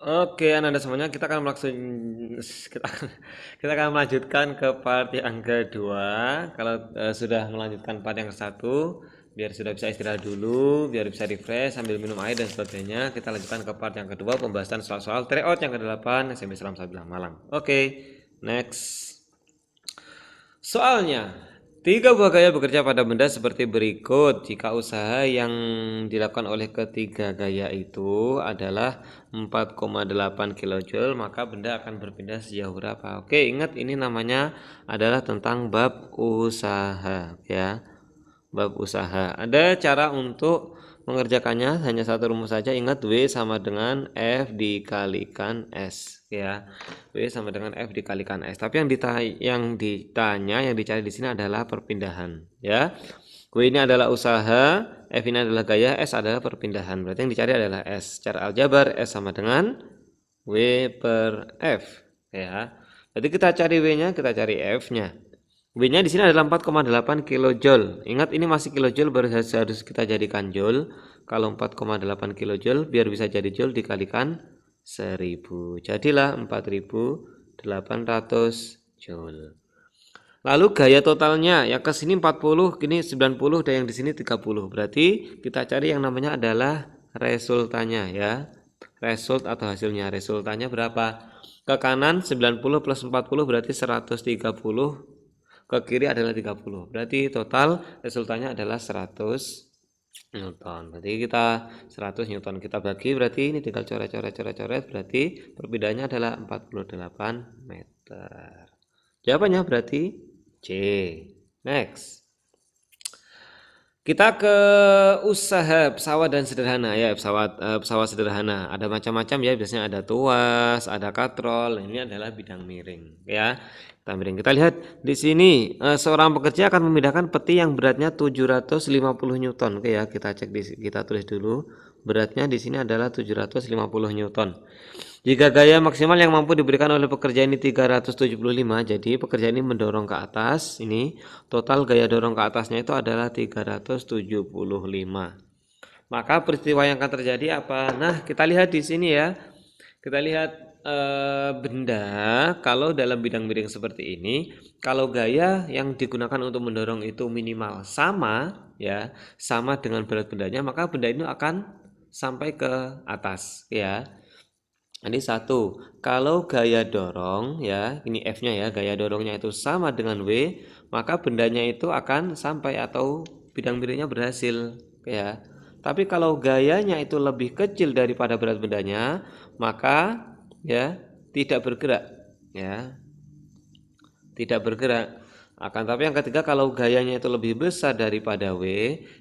Oke, anak-anak semuanya, kita, kita akan melanjutkan ke part yang kedua. Kalau sudah melanjutkan part yang ke satu, biar sudah bisa istirahat dulu, biar bisa refresh sambil minum air dan sebagainya. Kita lanjutkan ke part yang kedua, pembahasan soal-soal tryout yang ke-8 SMP Seram Sabilah Malang. Oke, next. Soalnya, tiga buah gaya bekerja pada benda seperti berikut. Jika usaha yang dilakukan oleh ketiga gaya itu adalah 4,8 kilojoule, maka benda akan berpindah sejauh berapa? Oke, ingat ini namanya adalah tentang bab usaha, ya. Bab usaha. Ada cara untuk mengerjakannya, hanya satu rumus saja. Ingat W sama dengan F dikalikan S, ya. W sama dengan F dikalikan S. Tapi yang dicari di sini adalah perpindahan, ya. W ini adalah usaha, F ini adalah gaya, S adalah perpindahan. Berarti yang dicari adalah S. Secara aljabar S sama dengan W per F, ya. Jadi kita cari W-nya, kita cari F-nya. W-nya di sini adalah 4,8 kilojoule. Ingat ini masih kilojoule, harus kita jadikan joule. Kalau 4,8 kilojoule biar bisa jadi joule dikalikan 1000. Jadilah 4800 joule. Lalu gaya totalnya yang ke sini 40, kini 90 dan yang di sini 30. Berarti kita cari yang namanya adalah resultannya, ya. Result atau hasilnya. Resultannya berapa? Ke kanan 90 plus 40 berarti 130, ke kiri adalah 30. Berarti total resultannya adalah 100 Newton. Berarti kita 100 Newton kita bagi, berarti ini tinggal coret-coret berarti perbedaannya adalah 48 meter. Jawabannya berarti C. Next. Kita ke usaha pesawat dan sederhana, ya. Pesawat sederhana ada macam-macam, ya. Biasanya ada tuas, ada katrol. Ini adalah bidang miring, ya. Kita miring. Kita lihat di sini seorang pekerja akan memindahkan peti yang beratnya 750 Newton. Oke, ya, kita tulis dulu. Beratnya di sini adalah 750 Newton. Jika gaya maksimal yang mampu diberikan oleh pekerja ini 375, jadi pekerja ini mendorong ke atas. Ini total gaya dorong ke atasnya itu adalah 375. Maka peristiwa yang akan terjadi apa? Nah, kita lihat di sini, ya. Kita lihat benda kalau dalam bidang miring seperti ini, kalau gaya yang digunakan untuk mendorong itu minimal sama, ya, sama dengan berat bendanya, maka benda ini akan sampai ke atas, ya. Ini satu, kalau gaya dorong, ya, ini F-nya, ya, gaya dorongnya itu sama dengan W, maka bendanya itu akan sampai atau bidang miringnya berhasil, ya. Tapi kalau gayanya itu lebih kecil daripada berat bendanya, maka, ya, tidak bergerak, ya, tidak bergerak. Akan tapi yang ketiga, kalau gayanya itu lebih besar daripada W,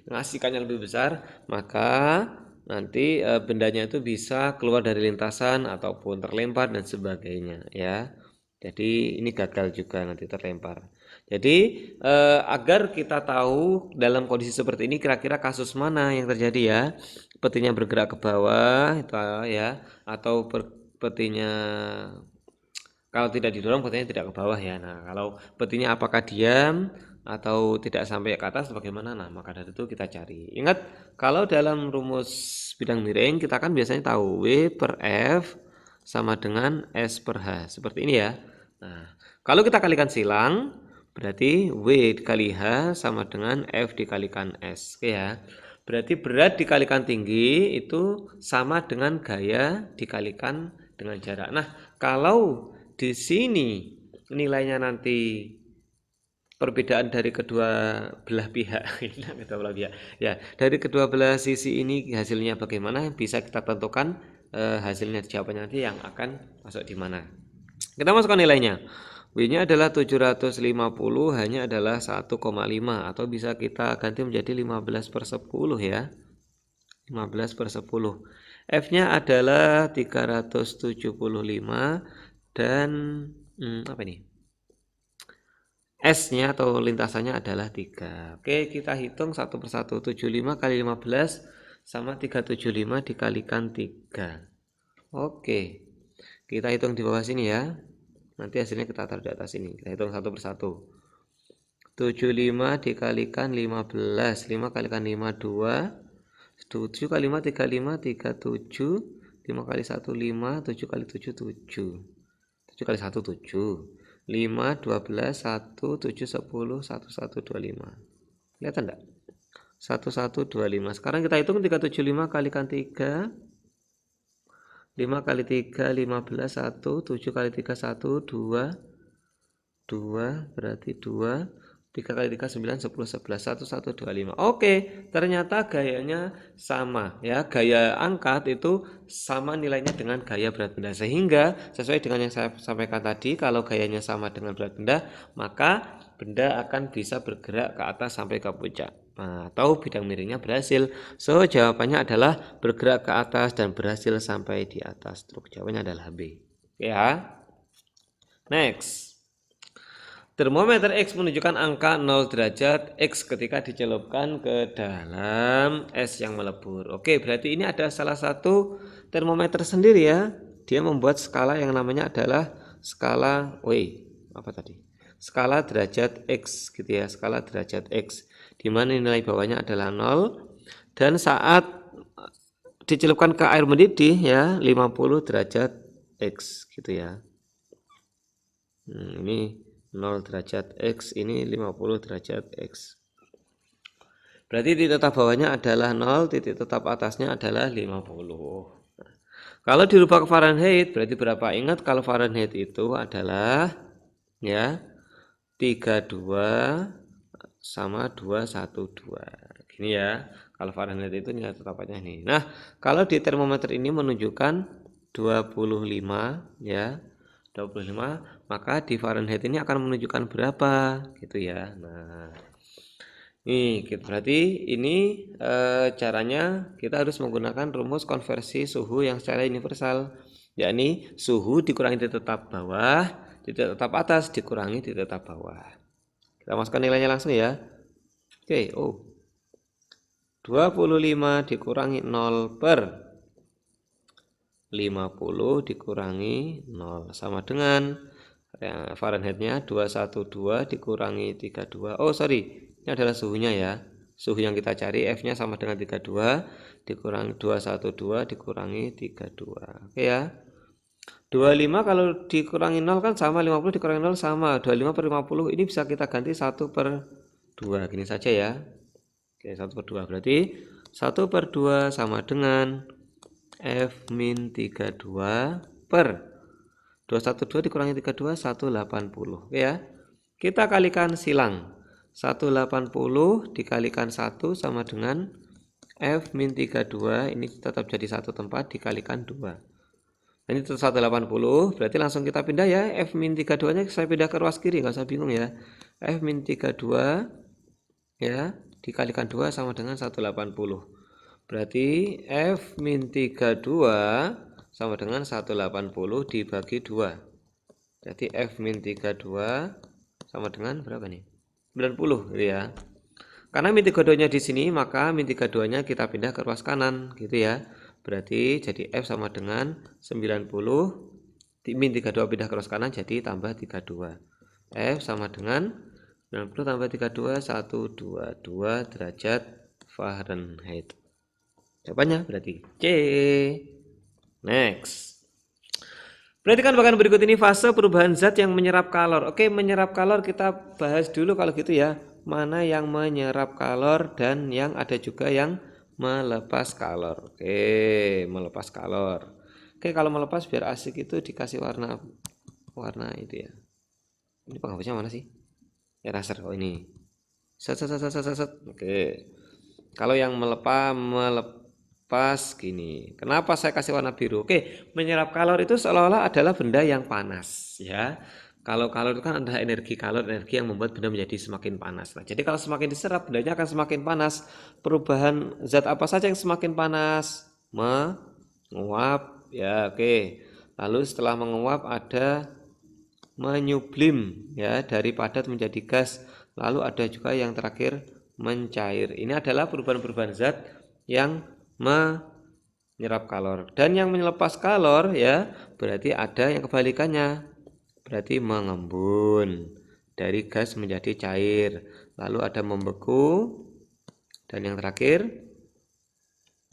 ngasihkannya lebih besar, maka nanti bendanya itu bisa keluar dari lintasan ataupun terlempar dan sebagainya, ya. Jadi ini gagal juga, nanti terlempar. Jadi agar kita tahu dalam kondisi seperti ini kira-kira kasus mana yang terjadi, ya. Petinya bergerak ke bawah itu, ya, atau petinya kalau tidak didorong petinya tidak ke bawah, ya. Nah, kalau petinya apakah diam atau tidak sampai ke atas bagaimana? Nah, maka dari itu kita cari. Ingat, kalau dalam rumus bidang miring kita kan biasanya tahu W per F sama dengan S per H. Seperti ini, ya. Nah, kalau kita kalikan silang berarti W dikali H sama dengan F dikalikan S. Oke, ya. Berarti berat dikalikan tinggi itu sama dengan gaya dikalikan dengan jarak. Nah, kalau di sini nilainya nanti perbedaan dari kedua belah pihak, ya, dari kedua belah sisi ini hasilnya bagaimana, bisa kita tentukan hasilnya jawabannya nanti yang akan masuk di mana. Kita masukkan nilainya. W-nya adalah 750, hanya adalah 1,5 atau bisa kita ganti menjadi 15 per 10, ya. 15 per 10. F-nya adalah 375 dan apa ini? S-nya atau lintasannya adalah 3. Oke, kita hitung satu persatu. 75 kali 15 sama 375 dikalikan 3. Oke, kita hitung di bawah sini, ya. Nanti hasilnya kita taruh di atas sini. Kita hitung satu persatu. 75 dikalikan 15. 5 kalikan 5, 2. 7 kali 5, 35, 37. 5 kali 1 5, 7 kali 7 7. 7 kali 1 7. 5 12 1 7 10 1 1 25. Kelihatan enggak? 1 1 25. Sekarang kita hitung 375 kalikan 3. 5 kali 3 15 1, 7 kali 3 1 2. 2 berarti 2. 3 kali 3 9 10 11 1 1 2 5. Oke, ternyata gayanya sama ya. Gaya angkat itu sama nilainya dengan gaya berat benda, sehingga sesuai dengan yang saya sampaikan tadi, kalau gayanya sama dengan berat benda, maka benda akan bisa bergerak ke atas sampai ke puncak. Nah, atau bidang miringnya berhasil. So, jawabannya adalah bergerak ke atas dan berhasil sampai di atas truk. Jawabannya adalah B. Oke ya. Next. Termometer X menunjukkan angka 0 derajat X ketika dicelupkan ke dalam es yang melebur. Oke, berarti ini ada salah satu termometer sendiri ya. Dia membuat skala yang namanya adalah skala skala derajat X gitu ya, skala derajat X. Di mana nilai bawahnya adalah 0 dan saat dicelupkan ke air mendidih ya 50 derajat X gitu ya. Ini 0 derajat X, ini 50 derajat X. Berarti titik tetap bawahnya adalah 0, titik tetap atasnya adalah 50. Nah, kalau dirubah ke Fahrenheit berarti berapa? Ingat kalau Fahrenheit itu adalah ya 32 sama 212. Gini ya. Kalau Fahrenheit itu nilai tetapannya ini. Nah, kalau di termometer ini menunjukkan 25 ya. 25, maka di Fahrenheit ini akan menunjukkan berapa gitu ya. Nah, ini berarti ini caranya kita harus menggunakan rumus konversi suhu yang secara universal, yakni suhu dikurangi titik tetap bawah, titik tetap atas dikurangi titik tetap bawah. Kita masukkan nilainya langsung ya. Oke, 25 dikurangi 0 per 50 dikurangi 0 sama dengan ya, Fahrenheitnya 212 dikurangi 32. Oh sorry, ini adalah suhunya ya. Suhu yang kita cari F nya sama dengan 32 dikurangi 212 dikurangi 32. Oke ya. 25 kalau dikurangi 0 kan sama, 50 dikurangi 0 sama. 25 per 50 ini bisa kita ganti 1 per 2. Gini saja ya. Oke, 1 per 2 berarti 1 per 2 sama dengan F min 32 per 212 dikurangi 32 180 ya. Kita kalikan silang. 180 dikalikan 1 sama dengan F min 32, ini tetap jadi satu tempat dikalikan 2. Ini tetap 180, berarti langsung kita pindah ya. F min 32 nya saya pindah ke ruas kiri, nggak usah bingung ya. F min 32 ya dikalikan 2 sama dengan 180. Berarti F min 32 sama dengan 180 dibagi 2. Jadi F min 32 sama dengan berapa nih? 90 gitu ya. Karena min 32-nya di sini, maka min 32-nya kita pindah ke ruas kanan gitu ya. Berarti jadi F sama dengan 90, min 32 pindah ke ruas kanan jadi tambah 32. F sama dengan 90 tambah 32 122 derajat Fahrenheit. Jawabannya berarti C. Next. Perhatikan bagian berikut ini fase perubahan zat yang menyerap kalor. Oke, menyerap kalor kita bahas dulu kalau gitu ya. Mana yang menyerap kalor dan yang ada juga yang melepas kalor. Oke, melepas kalor. Oke, kalau melepas biar asik itu dikasih warna itu ya. Ini penghapusnya mana sih? Eraser. Oh ini. Set. Oke. Kalau yang melepas gini. Kenapa saya kasih warna biru? Oke, menyerap kalor itu seolah-olah adalah benda yang panas ya. Kalau kalor itu kan adalah energi kalor, energi yang membuat benda menjadi semakin panas. Nah, jadi kalau semakin diserap, bendanya akan semakin panas. Perubahan zat apa saja yang semakin panas? Menguap ya, oke. Lalu setelah menguap ada menyublim ya, dari padat menjadi gas. Lalu ada juga yang terakhir mencair. Ini adalah perubahan-perubahan zat yang menyerap kalor. Dan yang melepas kalor ya, berarti ada yang kebalikannya. Berarti mengembun dari gas menjadi cair. Lalu ada membeku dan yang terakhir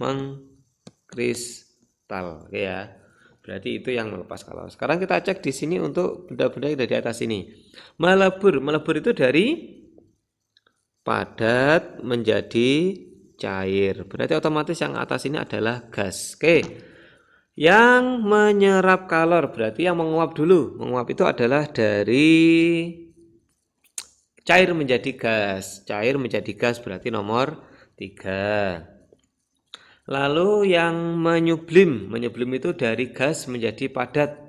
mengkristal. tal, oke ya. Berarti itu yang melepas kalor. Sekarang kita cek di sini untuk benda-benda yang dari atas ini. Melebur itu dari padat menjadi cair. Berarti otomatis yang atas ini adalah gas. Oke. Yang menyerap kalor berarti yang menguap dulu. Menguap itu adalah dari cair menjadi gas. Cair menjadi gas berarti nomor 3. Lalu yang menyublim itu dari gas menjadi padat.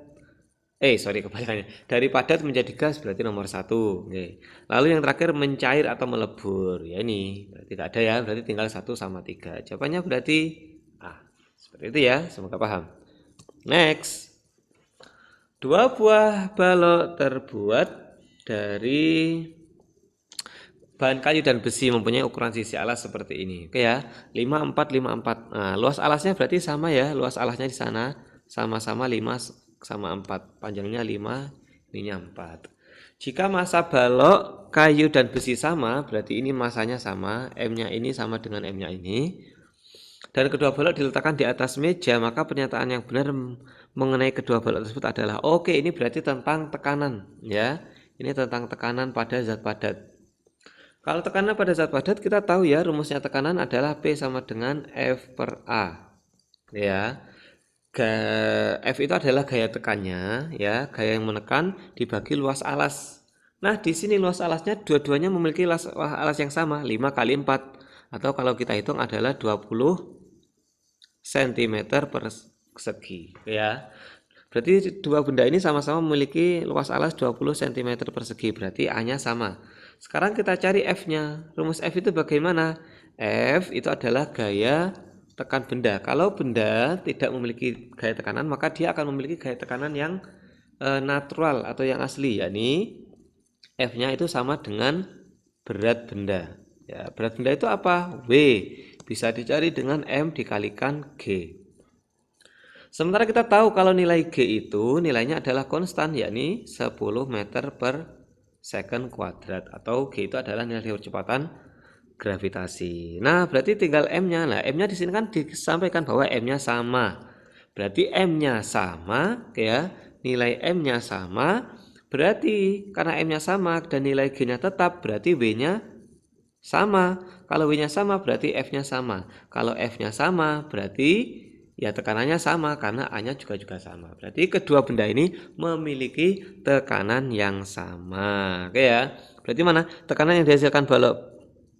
Kebalikannya. Dari padat menjadi gas berarti nomor 1. Oke. Lalu yang terakhir mencair atau melebur. Ya ini berarti tidak ada ya, berarti tinggal 1 sama 3. Jawabannya berarti A. Seperti itu ya, semoga paham. Next. 2 buah balok terbuat dari bahan kayu dan besi mempunyai ukuran sisi alas seperti ini. Oke ya, 54 54. Nah, luas alasnya berarti sama ya, luas alasnya di sana sama-sama 5 sama 4. Panjangnya 5, ininya 4. Jika massa balok kayu dan besi sama, berarti ini massanya sama, M-nya ini sama dengan M-nya ini. Dan kedua balok diletakkan di atas meja, maka pernyataan yang benar mengenai kedua balok tersebut adalah oke, ini berarti tentang tekanan ya. Ini tentang tekanan pada zat padat. Kalau tekanan pada zat padat kita tahu ya, rumusnya tekanan adalah P sama dengan F per A. Ya. F itu adalah gaya tekannya ya, gaya yang menekan dibagi luas alas. Nah, di sini luas alasnya dua-duanya memiliki luas alas yang sama, 5 kali 4 atau kalau kita hitung adalah 20 cm persegi ya. Berarti dua benda ini sama-sama memiliki luas alas 20 cm persegi, berarti A-nya sama. Sekarang kita cari F-nya. Rumus F itu bagaimana? F itu adalah gaya tekan benda. Kalau benda tidak memiliki gaya tekanan, maka dia akan memiliki gaya tekanan yang natural atau yang asli, yakni F-nya itu sama dengan berat benda. Ya, berat benda itu apa? W. Bisa dicari dengan M dikalikan G. Sementara kita tahu kalau nilai G itu nilainya adalah konstan, yakni 10 meter per second kuadrat, atau G itu adalah nilai kecepatan gravitasi. Nah, berarti tinggal M-nya. Nah, M-nya di sini kan disampaikan bahwa M-nya sama. Berarti M-nya sama ya, nilai M-nya sama. Berarti karena M-nya sama dan nilai G-nya tetap, berarti W-nya sama. Kalau W-nya sama berarti F-nya sama. Kalau F-nya sama berarti ya tekanannya sama karena A-nya juga sama. Berarti kedua benda ini memiliki tekanan yang sama. Oke ya. Berarti mana? Tekanan yang dihasilkan balok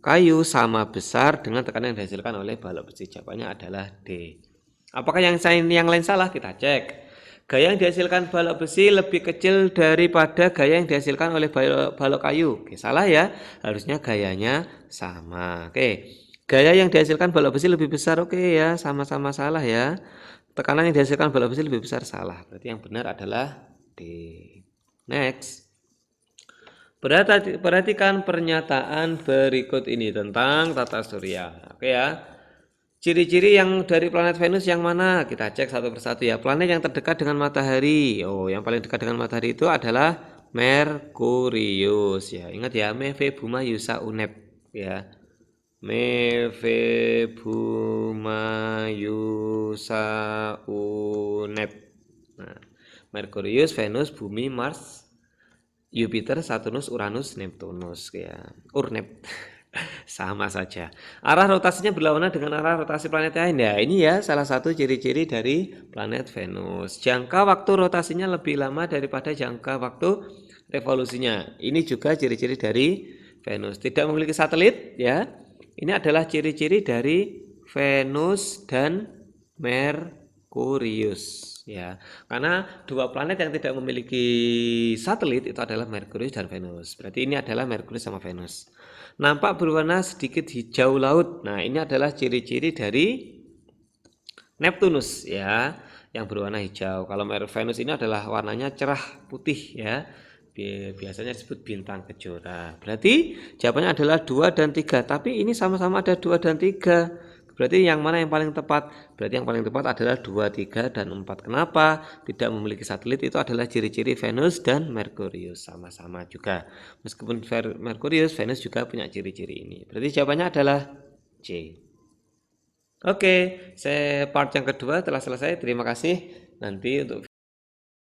kayu sama besar dengan tekanan yang dihasilkan oleh balok besi. Jawabannya adalah D. Apakah yang lain salah? Kita cek. Gaya yang dihasilkan balok besi lebih kecil daripada gaya yang dihasilkan oleh balok kayu. Oke, salah ya. Harusnya gayanya sama. Oke. Gaya yang dihasilkan balok besi lebih besar. Oke ya, sama-sama salah ya. Tekanan yang dihasilkan balok besi lebih besar, salah. Berarti yang benar adalah D. Next. Perhatikan pernyataan berikut ini tentang tata surya. Oke ya. Ciri-ciri yang dari planet Venus yang mana? Kita cek satu persatu ya. Planet yang terdekat dengan matahari. Oh, yang paling dekat dengan matahari itu adalah Merkurius ya. Ingat ya, Me Ve Buma Yusa Unep ya. Me Ve Buma Yusa Unep. Nah, Merkurius, Venus, Bumi, Mars, Jupiter, Saturnus, Uranus, Neptunus ya. Urnep. Sama saja. Arah rotasinya berlawanan dengan arah rotasi planet lain ya. Ini ya salah satu ciri-ciri dari planet Venus. Jangka waktu rotasinya lebih lama daripada jangka waktu revolusinya. Ini juga ciri-ciri dari Venus. Tidak memiliki satelit ya. Ini adalah ciri-ciri dari Venus dan Merkurius ya. Karena dua planet yang tidak memiliki satelit itu adalah Merkurius dan Venus. Berarti ini adalah Merkurius sama Venus. Nampak berwarna sedikit hijau laut. Nah, ini adalah ciri-ciri dari Neptunus ya, yang berwarna hijau. Kalau Venus ini adalah warnanya cerah putih ya. Biasanya disebut bintang kejora. Berarti jawabannya adalah 2 dan 3. Tapi ini sama-sama ada 2 dan 3. Berarti yang mana yang paling tepat? Berarti yang paling tepat adalah 2, 3, dan 4. Kenapa? Tidak memiliki satelit itu adalah ciri-ciri Venus dan Merkurius. Sama-sama juga. Meskipun Merkurius, Venus juga punya ciri-ciri ini. Berarti jawabannya adalah C. Oke, saya part yang kedua telah selesai. Terima kasih. Nanti untuk